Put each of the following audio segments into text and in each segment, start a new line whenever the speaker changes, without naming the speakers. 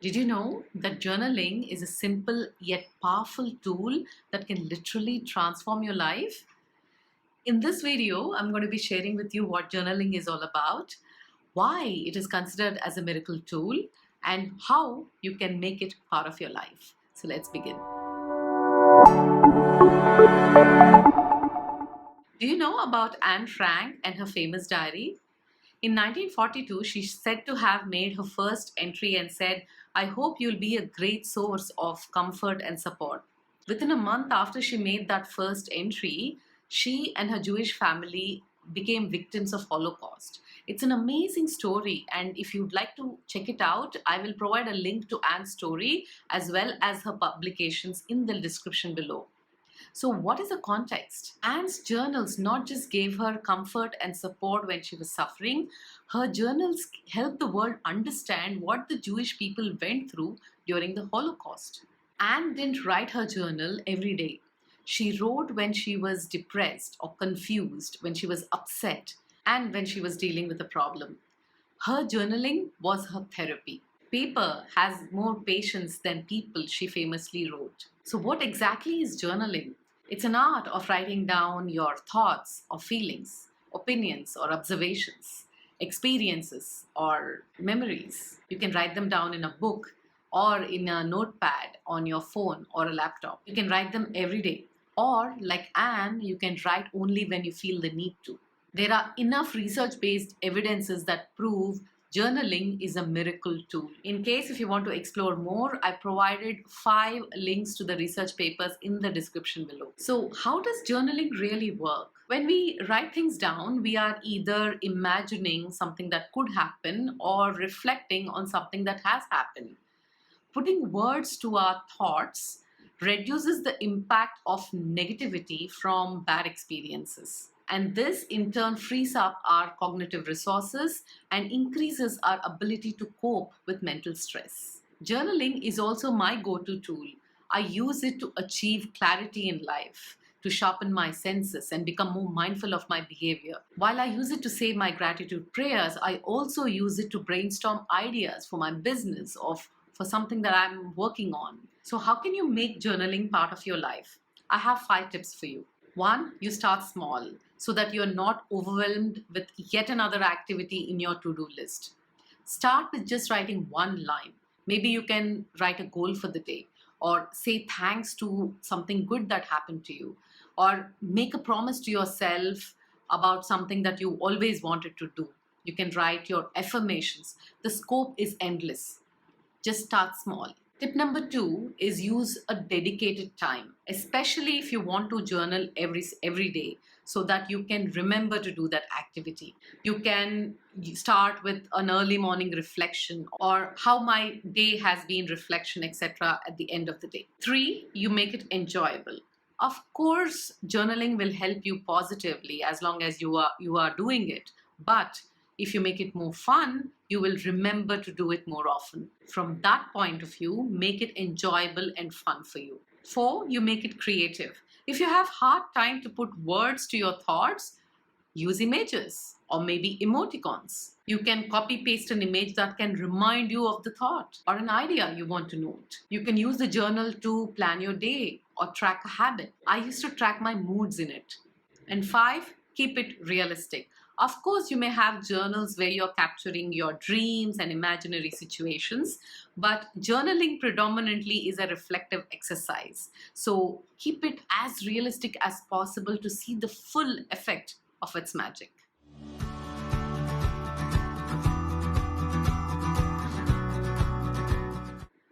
Did you know that journaling is a simple yet powerful tool that can literally transform your life? In this video, I'm going to be sharing with you what journaling is all about, why it is considered as a miracle tool, and how you can make it part of your life. So let's begin. Do you know about Anne Frank and her famous diary? In 1942, she said to have made her first entry and said, "I hope you'll be a great source of comfort and support." Within a month after she made that first entry, she and her Jewish family became victims of Holocaust. It's an amazing story, and if you'd like to check it out, I will provide a link to Anne's story as well as her publications in the description below. So, what is the context? Anne's journals not just gave her comfort and support when she was suffering, her journals helped the world understand what the Jewish people went through during the Holocaust. Anne didn't write her journal every day. She wrote when she was depressed or confused, when she was upset, and when she was dealing with a problem. Her journaling was her therapy. Paper has more patience than people, she famously wrote. So, what exactly is journaling? It's an art of writing down your thoughts or feelings, opinions or observations, experiences or memories. You can write them down in a book or in a notepad on your phone or a laptop. You can write them every day. Or, like Anne, you can write only when you feel the need to. There are enough research-based evidences that prove journaling is a miracle tool. In case if you want to explore more, I provided 5 links to the research papers in the description below. So, how does journaling really work? When we write things down, we are either imagining something that could happen or reflecting on something that has happened. Putting words to our thoughts reduces the impact of negativity from bad experiences. And this in turn frees up our cognitive resources and increases our ability to cope with mental stress. Journaling is also my go-to tool. I use it to achieve clarity in life, to sharpen my senses and become more mindful of my behavior. While I use it to say my gratitude prayers, I also use it to brainstorm ideas for my business or for something that I'm working on. So, how can you make journaling part of your life? I have 5 tips for you. One, you start small so that you're not overwhelmed with yet another activity in your to do list. Start with just writing one line. Maybe you can write a goal for the day, or say thanks to something good that happened to you, or make a promise to yourself about something that you always wanted to do. You can write your affirmations. The scope is endless. Just start small. Tip number 2 is use a dedicated time, especially if you want to journal every day so that you can remember to do that activity. You can start with an early morning reflection or how my day has been reflection, etc. at the end of the day. 3, you make it enjoyable. Of course, journaling will help you positively as long as you are doing it, but if you make it more fun, you will remember to do it more often. From that point of view, make it enjoyable and fun for you. 4, you make it creative. If you have hard time to put words to your thoughts, use images or maybe emoticons. You can copy paste an image that can remind you of the thought or an idea you want to note. You can use the journal to plan your day or track a habit. I used to track my moods in it. And 5, keep it realistic. Of course, you may have journals where you're capturing your dreams and imaginary situations, but journaling predominantly is a reflective exercise. So keep it as realistic as possible to see the full effect of its magic.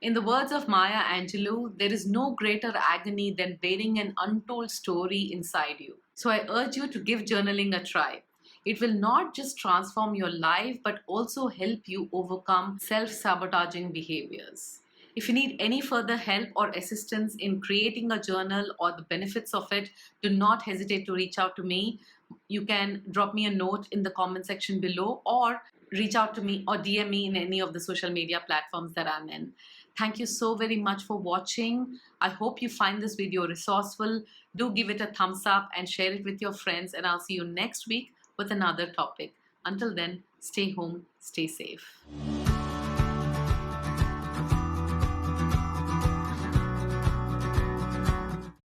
In the words of Maya Angelou, there is no greater agony than bearing an untold story inside you. So I urge you to give journaling a try. It will not just transform your life, but also help you overcome self-sabotaging behaviors. If you need any further help or assistance in creating a journal or the benefits of it, do not hesitate to reach out to me. You can drop me a note in the comment section below or reach out to me or DM me in any of the social media platforms that I'm in. Thank you so very much for watching. I hope you find this video resourceful. Do give it a thumbs up and share it with your friends, and I'll see you next week with another topic. Until then, stay home, stay safe.